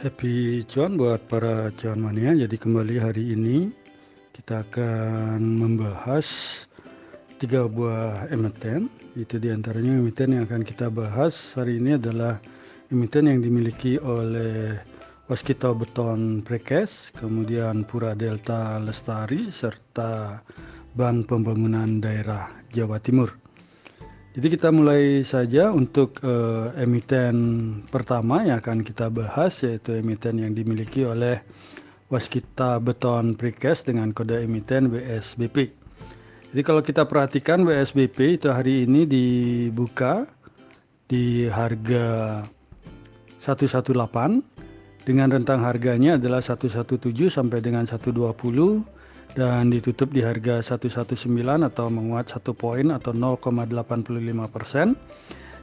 Happy cuan buat para cuan mania. Jadi kembali hari ini kita akan membahas 3 buah emiten. Itu diantaranya emiten yang akan kita bahas hari ini adalah emiten yang dimiliki oleh Waskita Beton Prekes, kemudian Pura Delta Lestari, serta Bank Pembangunan Daerah Jawa Timur. Jadi kita mulai saja untuk emiten pertama yang akan kita bahas, yaitu emiten yang dimiliki oleh Waskita Beton Prekes dengan kode emiten WSBP. Jadi kalau kita perhatikan WSBP itu hari ini dibuka di harga 118 dengan rentang harganya adalah 117 sampai dengan 120. Dan ditutup di harga 119 atau menguat 1 poin atau 0,85%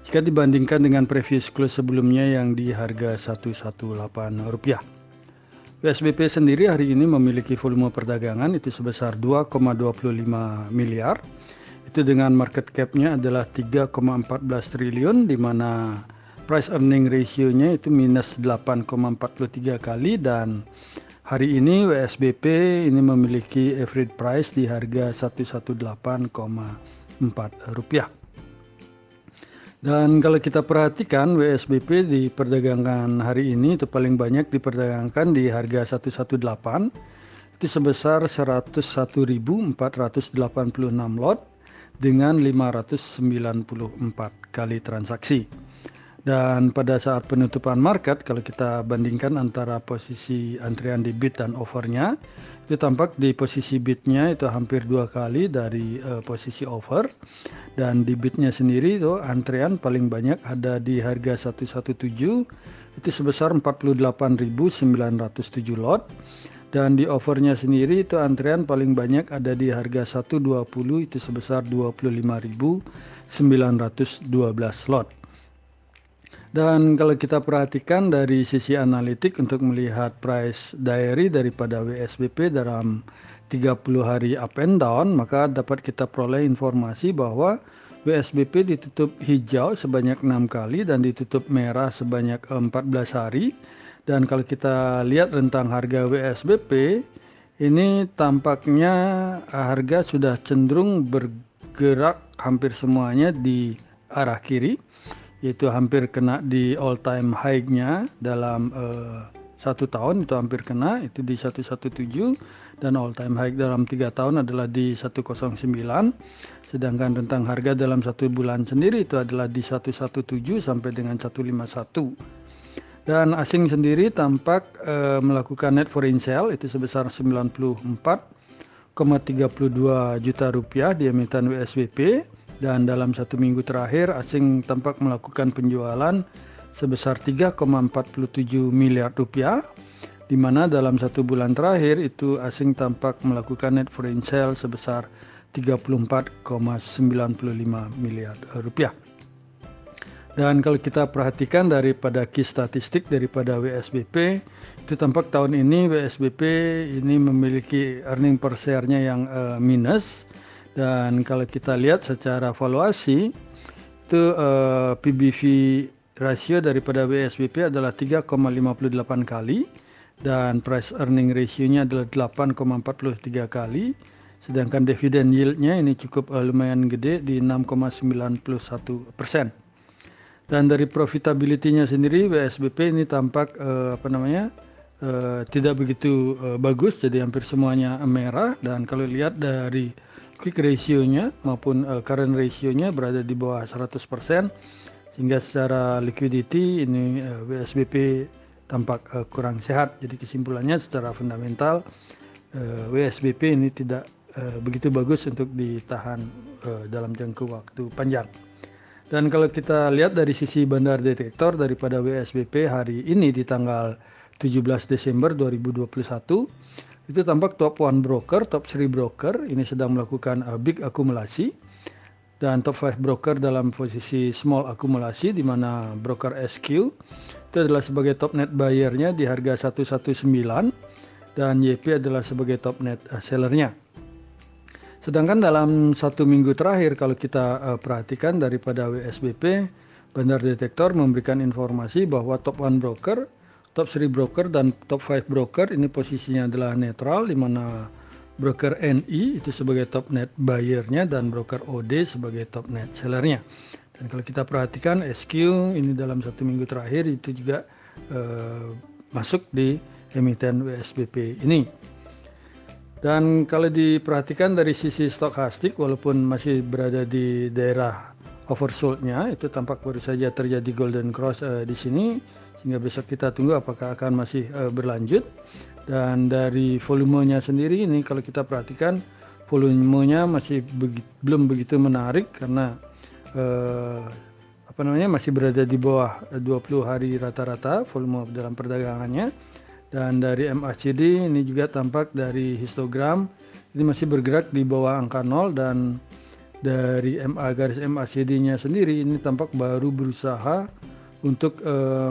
jika dibandingkan dengan previous close sebelumnya yang di harga 118 rupiah. WSBP sendiri hari ini memiliki volume perdagangan itu sebesar 2,25 miliar. Itu dengan market cap-nya adalah 3,14 triliun, di mana price earning ratio-nya itu minus 8,43 kali, dan hari ini WSBP ini memiliki average price di harga 118,4 rupiah. Dan kalau kita perhatikan WSBP diperdagangkan hari ini itu paling banyak diperdagangkan di harga 118 itu sebesar 101.486 lot dengan 594 kali transaksi. Dan pada saat penutupan market, kalau kita bandingkan antara posisi antrian di bid dan offernya, itu tampak di posisi bidnya itu hampir 2 kali dari posisi offer. Dan di bidnya sendiri itu antrian paling banyak ada di harga 117 itu sebesar 48.907 lot. Dan di offernya sendiri itu antrian paling banyak ada di harga 120 itu sebesar 25.912 lot. Dan kalau kita perhatikan dari sisi analitik untuk melihat price diary daripada WSBP dalam 30 hari up and down, maka dapat kita peroleh informasi bahwa WSBP ditutup hijau sebanyak 6 kali dan ditutup merah sebanyak 14 hari. Dan kalau kita lihat rentang harga WSBP, ini tampaknya harga sudah cenderung bergerak hampir semuanya di arah kiri, yaitu hampir kena di all time high-nya dalam 1 tahun, itu hampir kena, itu di 117, dan all time high dalam 3 tahun adalah di 109, sedangkan rentang harga dalam 1 bulan sendiri itu adalah di 117 sampai dengan 151. Dan asing sendiri tampak melakukan net foreign sale itu sebesar 94,32 juta rupiah di emiten WSBP. Dan dalam 1 minggu terakhir asing tampak melakukan penjualan sebesar 3,47 miliar rupiah, di mana dalam 1 bulan terakhir itu asing tampak melakukan net foreign sale sebesar 34,95 miliar rupiah. Dan kalau kita perhatikan daripada key statistik daripada WSBP, itu tampak tahun ini WSBP ini memiliki earning per share-nya yang minus. Dan kalau kita lihat secara valuasi itu PBV rasio daripada WSBP adalah 3,58 kali dan price earning ratio-nya adalah 8,43 kali, sedangkan dividen yield-nya ini cukup lumayan gede di 6,91%. Dan dari profitability-nya sendiri WSBP ini tampak tidak begitu bagus, jadi hampir semuanya merah. Dan kalau lihat dari quick ratio-nya maupun current ratio-nya berada di bawah 100%, sehingga secara liquidity ini WSBP tampak kurang sehat. Jadi kesimpulannya secara fundamental WSBP ini tidak begitu bagus untuk ditahan dalam jangka waktu panjang. Dan kalau kita lihat dari sisi bandar detektor daripada WSBP hari ini di tanggal 17 Desember 2021, itu tampak top 1 broker, top 3 broker ini sedang melakukan big akumulasi, dan top 5 broker dalam posisi small akumulasi, di mana broker SQ itu adalah sebagai top net buyer-nya di harga 119 dan YP adalah sebagai top net seller-nya. Sedangkan dalam 1 minggu terakhir kalau kita perhatikan daripada WSBP, bandar detektor memberikan informasi bahwa top 1 broker top 3 broker dan top 5 broker ini posisinya adalah netral, di mana broker NI itu sebagai top net buyer-nya dan broker OD sebagai top net seller-nya. Dan kalau kita perhatikan SQ ini dalam 1 minggu terakhir itu juga masuk di emiten WSBP ini. Dan kalau diperhatikan dari sisi stokastik, walaupun masih berada di daerah oversold-nya, itu tampak baru saja terjadi golden cross di sini, sehingga besok kita tunggu apakah akan masih berlanjut. Dan dari volumenya sendiri ini kalau kita perhatikan, volumenya masih belum begitu menarik karena masih berada di bawah 20 hari rata-rata volume dalam perdagangannya. Dan dari MACD ini juga tampak dari histogram ini masih bergerak di bawah angka 0, dan dari garis MACD-nya sendiri ini tampak baru berusaha untuk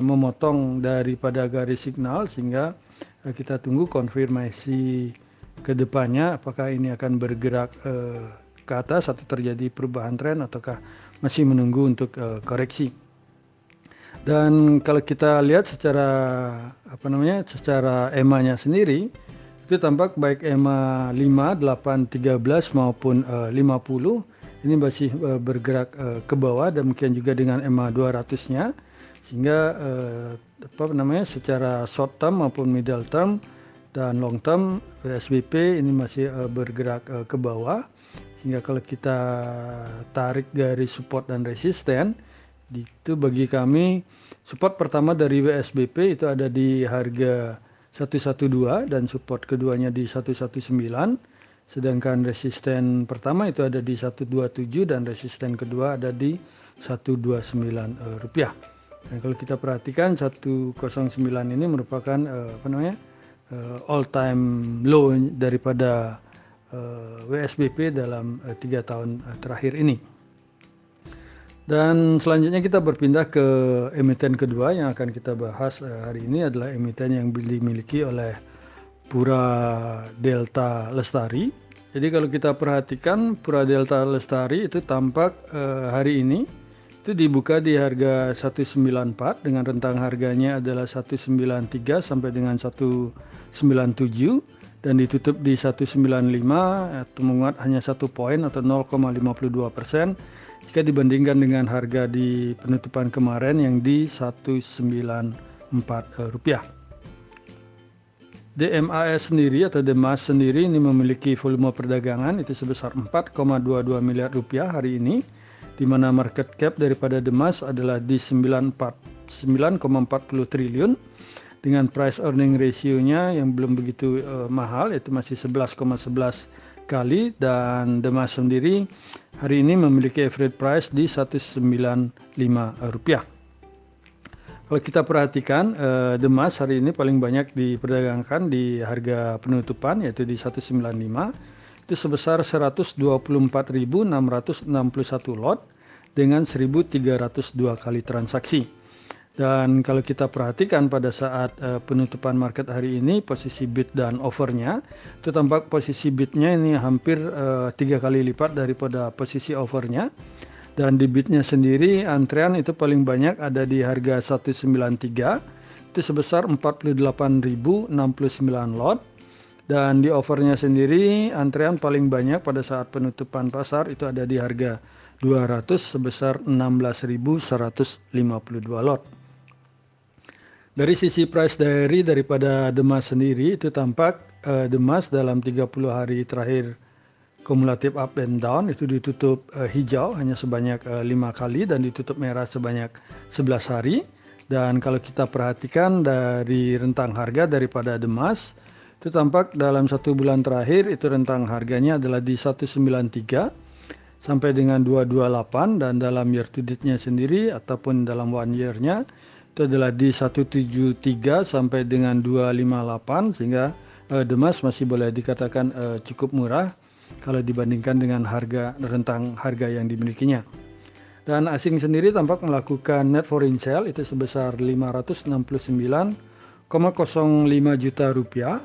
memotong daripada garis signal, sehingga kita tunggu konfirmasi ke depannya apakah ini akan bergerak ke atas atau terjadi perubahan tren ataukah masih menunggu untuk koreksi. Dan kalau kita lihat secara EMA-nya sendiri itu tampak baik EMA 5, 8, 13 maupun 50 ini masih bergerak ke bawah, dan demikian juga dengan EMA 200-nya, sehingga secara short term maupun middle term dan long term WSBP ini masih bergerak ke bawah, sehingga kalau kita tarik garis support dan resisten itu bagi kami support pertama dari WSBP itu ada di harga 112 dan support keduanya di 119, sedangkan resisten pertama itu ada di 127 dan resisten kedua ada di 129 rupiah. Dan kalau kita perhatikan 109 ini merupakan all time low daripada WSBP dalam 3 tahun terakhir ini. Dan selanjutnya kita berpindah ke emiten kedua yang akan kita bahas hari ini adalah emiten yang dimiliki oleh Pura Delta Lestari. Jadi kalau kita perhatikan Pura Delta Lestari itu tampak hari ini itu dibuka di harga 194 dengan rentang harganya adalah 193 sampai dengan 197 dan ditutup di 195 atau menguat hanya 1 poin atau 0,52% jika dibandingkan dengan harga di penutupan kemarin yang di 194 rupiah. DMAS sendiri atau DMAS sendiri ini memiliki volume perdagangan itu sebesar 4,22 miliar rupiah hari ini, di mana market cap daripada DMAS adalah di 9,40 triliun dengan price earning ratio-nya yang belum begitu mahal, yaitu masih 11,11 kali, dan DMAS sendiri hari ini memiliki average price di 195 rupiah. Kalau kita perhatikan DMAS hari ini paling banyak diperdagangkan di harga penutupan yaitu di 195 itu sebesar 124.661 lot dengan 1.302 kali transaksi. Dan kalau kita perhatikan pada saat penutupan market hari ini posisi bid dan offernya itu tampak posisi bidnya ini hampir 3 kali lipat daripada posisi offernya, dan di bidnya sendiri antrean itu paling banyak ada di harga 193 itu sebesar 48.069 lot, dan di offernya sendiri antrean paling banyak pada saat penutupan pasar itu ada di harga 200 sebesar 16.152 lot. Dari sisi price daripada DMAS sendiri itu tampak DMAS dalam 30 hari terakhir kumulatif up and down itu ditutup hijau hanya sebanyak 5 kali dan ditutup merah sebanyak 11 hari. Dan kalau kita perhatikan dari rentang harga daripada DMAS itu tampak dalam 1 bulan terakhir itu rentang harganya adalah di 193 sampai dengan 228, dan dalam year to date-nya sendiri ataupun dalam 1 year-nya itu adalah di 173 sampai dengan 258, sehingga DMAS masih boleh dikatakan cukup murah kalau dibandingkan dengan rentang harga yang dimilikinya. Dan asing sendiri tampak melakukan net foreign sale itu sebesar 569,05 juta rupiah,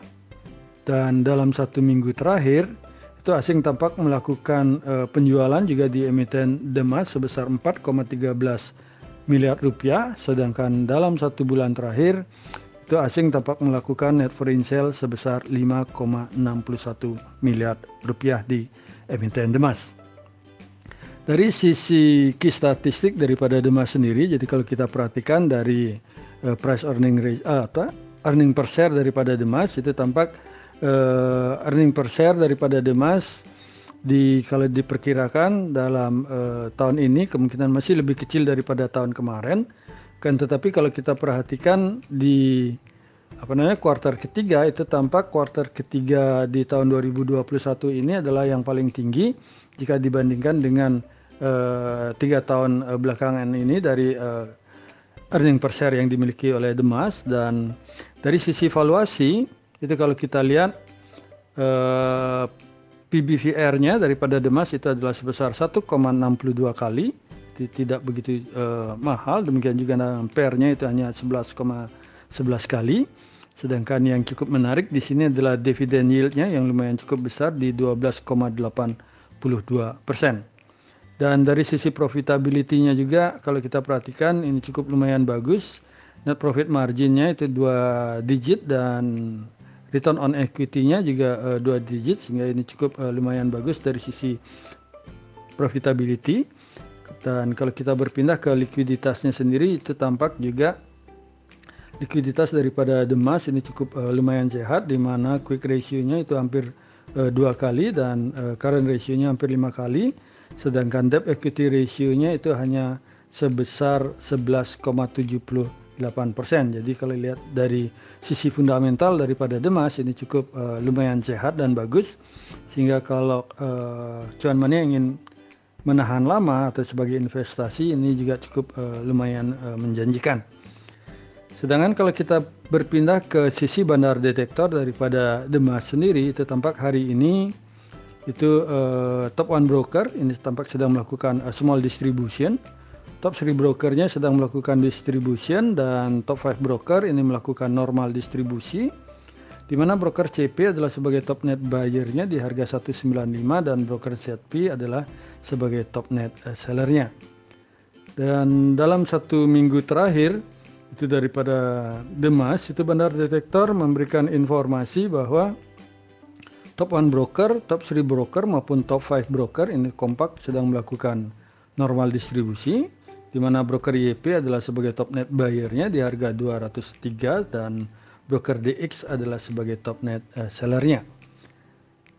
dan dalam 1 minggu terakhir itu asing tampak melakukan penjualan juga di emiten DMAS sebesar 4,13 miliar rupiah, sedangkan dalam 1 bulan terakhir itu asing tampak melakukan net foreign sale sebesar 5,61 miliar rupiah di emiten Demas. Dari sisi key statistik daripada Demas sendiri, jadi kalau kita perhatikan dari price earning per share daripada Demas, itu tampak earning per share daripada Demas kalau diperkirakan dalam tahun ini kemungkinan masih lebih kecil daripada tahun kemarin, kan tetapi kalau kita perhatikan di kuartal ketiga, itu tampak kuartal ketiga di tahun 2021 ini adalah yang paling tinggi jika dibandingkan dengan 3 tahun belakangan ini dari earning per share yang dimiliki oleh Demas. Dan dari sisi valuasi itu kalau kita lihat PBVR-nya daripada Demas itu adalah sebesar 1,62 kali, tidak begitu mahal. Demikian juga PER-nya itu hanya 11,11 kali. Sedangkan yang cukup menarik di sini adalah dividend yield-nya yang lumayan cukup besar di 12,82%. Dan dari sisi profitability-nya juga kalau kita perhatikan ini cukup lumayan bagus. Net profit margin-nya itu 2 digit dan return on equity-nya juga 2 digit, sehingga ini cukup lumayan bagus dari sisi profitability. Dan kalau kita berpindah ke likuiditasnya sendiri, itu tampak juga likuiditas daripada Demas ini cukup lumayan sehat, di mana quick ratio-nya itu hampir 2 kali dan current ratio-nya hampir 5 kali. Sedangkan debt equity ratio-nya itu hanya sebesar 11,78%. Jadi kalau lihat dari sisi fundamental daripada Demas ini cukup lumayan sehat dan bagus, sehingga kalau cuan money ingin menahan lama atau sebagai investasi ini juga cukup lumayan menjanjikan. Sedangkan kalau kita berpindah ke sisi bandar detektor daripada Demas sendiri, itu tampak hari ini itu top 1 broker ini tampak sedang melakukan small distribution. Top 3 brokernya sedang melakukan distribution dan top 5 broker ini melakukan normal distribusi, di mana broker CP adalah sebagai top net buyer-nya di harga 195 dan broker ZP adalah sebagai top net seller-nya. Dan dalam 1 minggu terakhir itu daripada Demas, itu bandar detektor memberikan informasi bahwa top 1 broker, top 3 broker maupun top 5 broker ini kompak sedang melakukan normal distribusi, di mana broker YP adalah sebagai top net buyer-nya di harga 203 dan broker DX adalah sebagai top net seller-nya.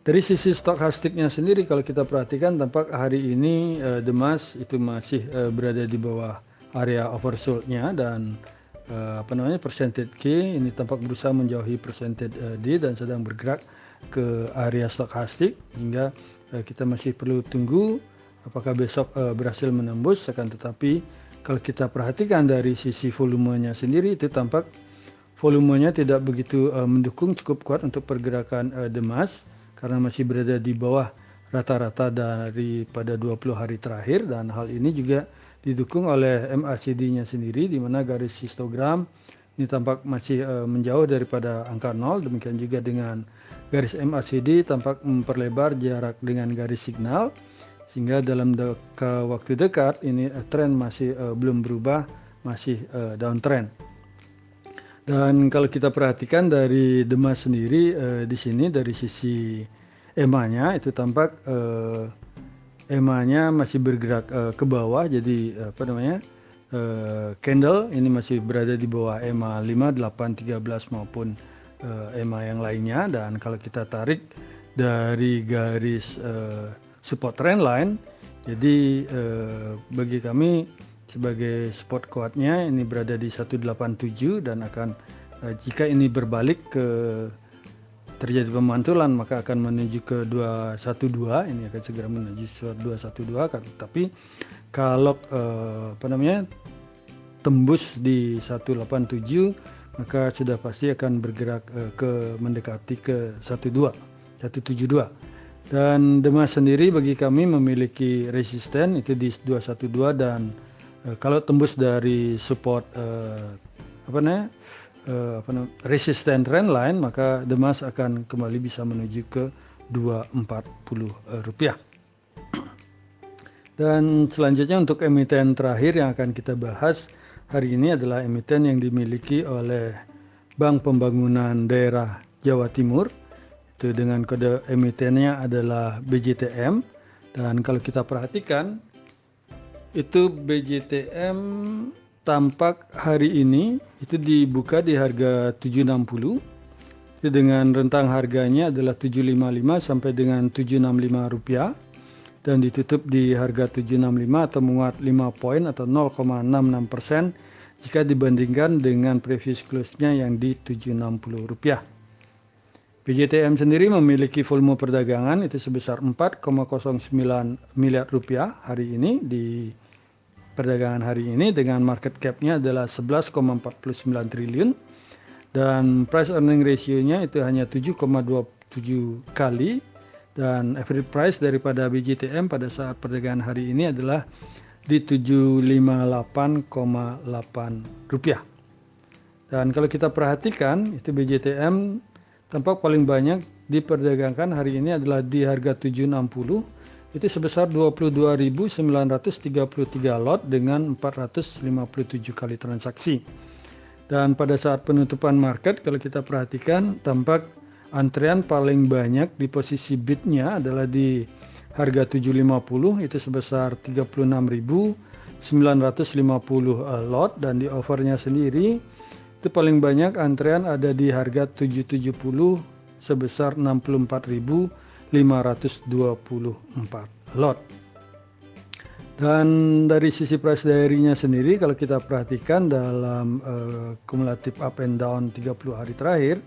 Dari sisi stokastiknya sendiri kalau kita perhatikan tampak hari ini Demas itu masih berada di bawah area oversold-nya dan percentage K ini tampak berusaha menjauhi percentage D dan sedang bergerak ke area stokastik, hingga kita masih perlu tunggu apakah besok berhasil menembus. Akan tetapi kalau kita perhatikan dari sisi volumenya sendiri itu tampak volumenya tidak begitu mendukung cukup kuat untuk pergerakan Demas karena masih berada di bawah rata-rata daripada 20 hari terakhir, dan hal ini juga didukung oleh MACD-nya sendiri, di mana garis histogram ini tampak masih menjauh daripada angka 0. Demikian juga dengan garis MACD tampak memperlebar jarak dengan garis signal, sehingga dalam waktu dekat ini tren masih belum berubah, masih downtrend. Dan kalau kita perhatikan dari Demas sendiri di sini dari sisi EMA-nya itu tampak EMA-nya masih bergerak ke bawah, jadi candle ini masih berada di bawah EMA 5, 8, 13 maupun EMA yang lainnya. Dan kalau kita tarik dari garis support trendline, jadi bagi kami sebagai support kuatnya ini berada di 187 dan akan jika ini berbalik ke terjadi pemantulan maka akan menuju ke 212, ini akan segera menuju 212. Tapi kalau tembus di 187 maka sudah pasti akan bergerak mendekati ke 172. Dan Demas sendiri bagi kami memiliki resisten itu di 212, dan kalau tembus dari support resisten trendline maka Demas akan kembali bisa menuju ke 240 rupiah. Dan selanjutnya untuk emiten terakhir yang akan kita bahas hari ini adalah emiten yang dimiliki oleh Bank Pembangunan Daerah Jawa Timur, itu dengan kode emitennya adalah BJTM. Dan kalau kita perhatikan, itu BJTM tampak hari ini itu dibuka di harga 760, itu dengan rentang harganya adalah 755 sampai dengan 765 rupiah, dan ditutup di harga 765 atau menguat 5 poin atau 0,66% jika dibandingkan dengan previous close-nya yang di 760 rupiah. BJTM sendiri memiliki volume perdagangan itu sebesar 4,09 miliar rupiah hari ini di perdagangan hari ini, dengan market cap-nya adalah 11,49 triliun dan price earning ratio-nya itu hanya 7,27 kali, dan average price daripada BJTM pada saat perdagangan hari ini adalah di 758,8 rupiah. Dan kalau kita perhatikan, itu BJTM tampak paling banyak diperdagangkan hari ini adalah di harga 760, itu sebesar 22.933 lot dengan 457 kali transaksi. Dan pada saat penutupan market, kalau kita perhatikan, tampak antrean paling banyak di posisi bid-nya adalah di harga 750, itu sebesar 36.950 lot, dan di offernya sendiri itu paling banyak antrean ada di harga 770 sebesar 64.524 lot. Dan dari sisi price diary-nya sendiri, kalau kita perhatikan dalam kumulatif up and down 30 hari terakhir,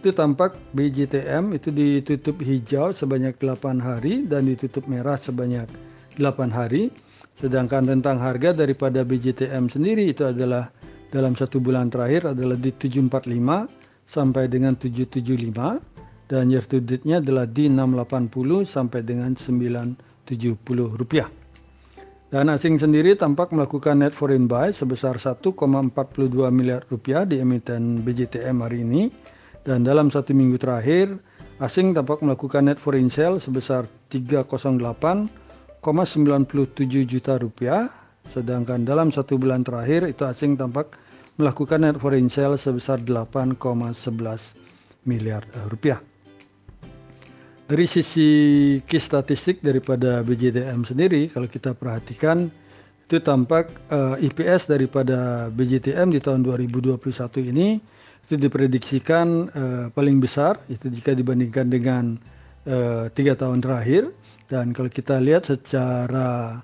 itu tampak BJTM itu ditutup hijau sebanyak 8 hari dan ditutup merah sebanyak 8 hari. Sedangkan rentang harga daripada BJTM sendiri itu adalah dalam satu bulan terakhir adalah di 745 sampai dengan 775, dan year to date-nya adalah di 680 sampai dengan 970 rupiah. Dan asing sendiri tampak melakukan net foreign buy sebesar 1,42 miliar rupiah di emiten BJTM hari ini. Dan dalam satu minggu terakhir, asing tampak melakukan net foreign sale sebesar 308,97 juta rupiah. Sedangkan dalam satu bulan terakhir itu asing tampak melakukan net foreign sale sebesar 8,11 miliar rupiah. Dari sisi key statistik daripada BJTM sendiri, kalau kita perhatikan, itu tampak EPS daripada BJTM di tahun 2021 ini itu diprediksikan paling besar itu jika dibandingkan dengan 3 tahun terakhir. Dan kalau kita lihat secara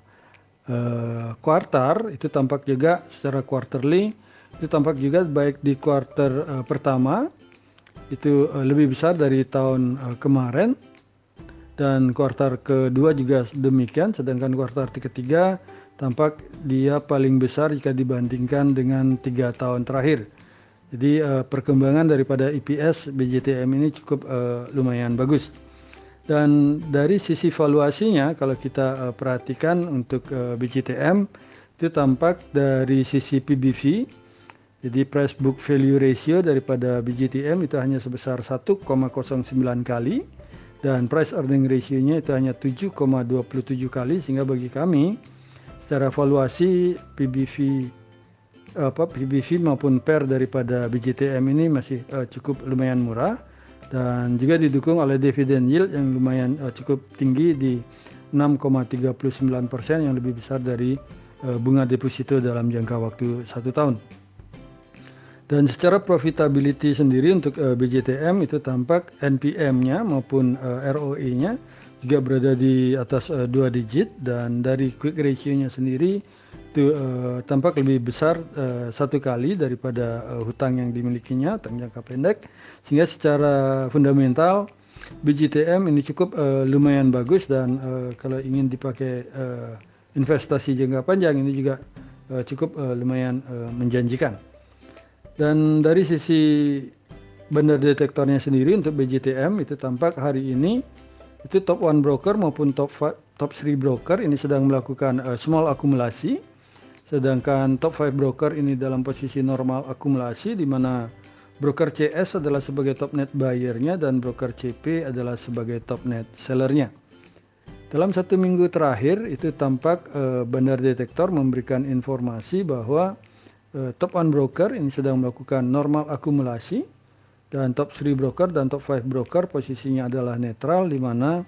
kuartal, itu tampak juga secara quarterly, itu tampak juga baik di kuartal pertama itu lebih besar dari tahun kemarin, dan kuartal kedua juga demikian, sedangkan kuartal ketiga tampak dia paling besar jika dibandingkan dengan 3 tahun terakhir. Jadi perkembangan daripada EPS BJTM ini cukup lumayan bagus. Dan dari sisi valuasinya, kalau kita perhatikan untuk BJTM, itu tampak dari sisi PBV, jadi price book value ratio daripada BJTM itu hanya sebesar 1,09 kali, dan price earning ratio-nya itu hanya 7,27 kali, sehingga bagi kami secara valuasi PBV maupun PER daripada BJTM ini masih cukup lumayan murah, dan juga didukung oleh dividend yield yang lumayan cukup tinggi di 6,39%, yang lebih besar dari bunga deposito dalam jangka waktu 1 tahun. Dan secara profitability sendiri untuk BJTM itu tampak NPM-nya maupun ROE-nya juga berada di atas 2 digit, dan dari quick ratio-nya sendiri itu tampak lebih besar 1 kali daripada hutang yang dimilikinya, hutang jangka pendek, sehingga secara fundamental BJTM ini cukup lumayan bagus, dan kalau ingin dipakai investasi jangka panjang ini juga cukup lumayan menjanjikan. Dan dari sisi bandar detektornya sendiri untuk BJTM itu tampak hari ini itu top 1 broker maupun top 3 broker ini sedang melakukan small akumulasi, sedangkan top 5 broker ini dalam posisi normal akumulasi, di mana broker CS adalah sebagai top net buyer-nya dan broker CP adalah sebagai top net seller-nya. Dalam 1 minggu terakhir itu tampak bandar detektor memberikan informasi bahwa top 1 broker ini sedang melakukan normal akumulasi, dan top 3 broker dan top 5 broker posisinya adalah netral, di mana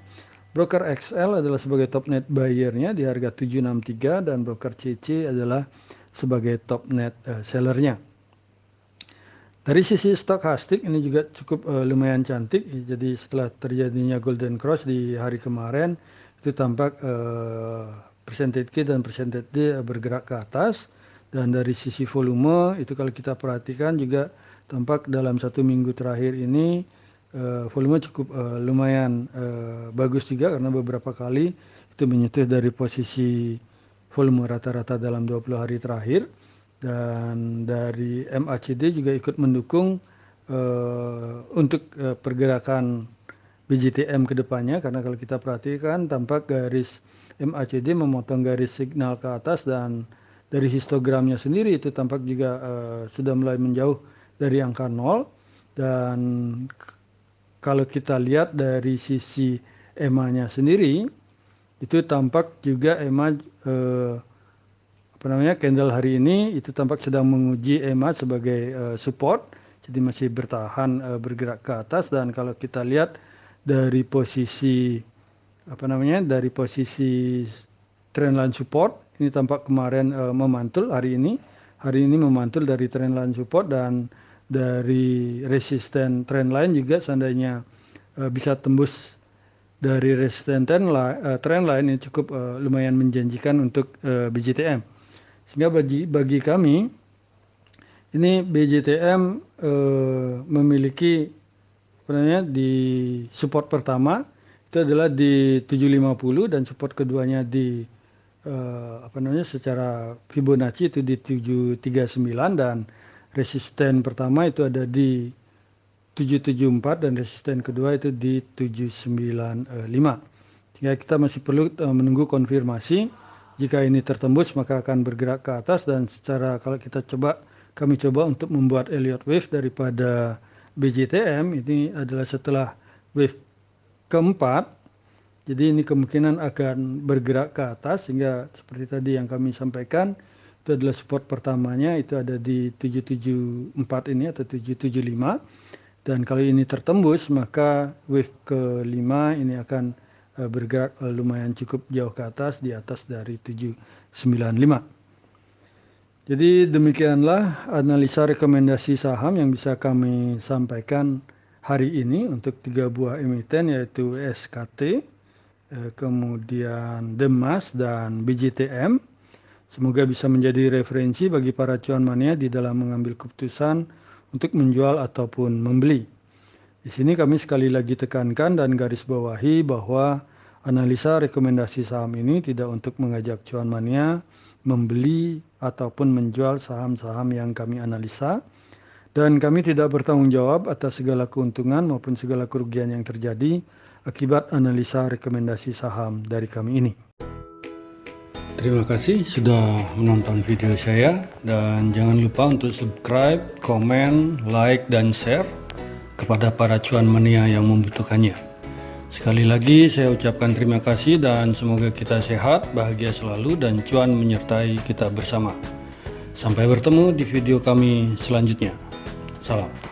broker XL adalah sebagai top net buyer-nya di harga 763 dan broker CC adalah sebagai top net sellernya. Dari sisi stochastic ini juga cukup lumayan cantik. Jadi setelah terjadinya golden cross di hari kemarin, itu tampak percentage K dan percentage D bergerak ke atas. Dan dari sisi volume itu kalau kita perhatikan juga tampak dalam 1 minggu terakhir ini volume cukup lumayan bagus juga, karena beberapa kali itu menyentuh dari posisi volume rata-rata dalam 20 hari terakhir. Dan dari MACD juga ikut mendukung untuk pergerakan BJTM ke depannya, karena kalau kita perhatikan tampak garis MACD memotong garis signal ke atas, dan dari histogramnya sendiri itu tampak juga sudah mulai menjauh dari angka 0. Dan kalau kita lihat dari sisi EMA-nya sendiri itu tampak juga EMA candle hari ini itu tampak sedang menguji EMA sebagai support, jadi masih bertahan bergerak ke atas. Dan kalau kita lihat dari posisi dari posisi trendline support ini tampak kemarin memantul, hari ini memantul dari trendline support, dan dari resisten trendline juga seandainya bisa tembus dari resisten trendline ini cukup lumayan menjanjikan untuk BJTM. Sehingga bagi kami ini BJTM memiliki di support pertama itu adalah di 750, dan support keduanya di secara Fibonacci itu di 739, dan resisten pertama itu ada di 774 dan resisten kedua itu di 795. Sehingga kita masih perlu menunggu konfirmasi. Jika ini tertembus maka akan bergerak ke atas, dan secara kalau kami coba untuk membuat Elliott Wave daripada BJTM ini adalah setelah wave keempat. Jadi ini kemungkinan akan bergerak ke atas, sehingga seperti tadi yang kami sampaikan itu adalah support pertamanya itu ada di 774 ini atau 775, dan kalau ini tertembus maka wave kelima ini akan bergerak lumayan cukup jauh ke atas, di atas dari 795. Jadi demikianlah analisa rekomendasi saham yang bisa kami sampaikan hari ini untuk 3 buah emiten, yaitu SKT, kemudian Demas, dan BJTM. Semoga bisa menjadi referensi bagi para cuan mania di dalam mengambil keputusan untuk menjual ataupun membeli. Di sini kami sekali lagi tekankan dan garis bawahi bahwa analisa rekomendasi saham ini tidak untuk mengajak cuan mania membeli ataupun menjual saham-saham yang kami analisa, dan kami tidak bertanggung jawab atas segala keuntungan maupun segala kerugian yang terjadi akibat analisa rekomendasi saham dari kami ini. Terima kasih sudah menonton video saya, dan jangan lupa untuk subscribe, komen, like, dan share kepada para cuan mania yang membutuhkannya. Sekali lagi saya ucapkan terima kasih, dan semoga kita sehat, bahagia selalu, dan cuan menyertai kita bersama. Sampai bertemu di video kami selanjutnya. Salam.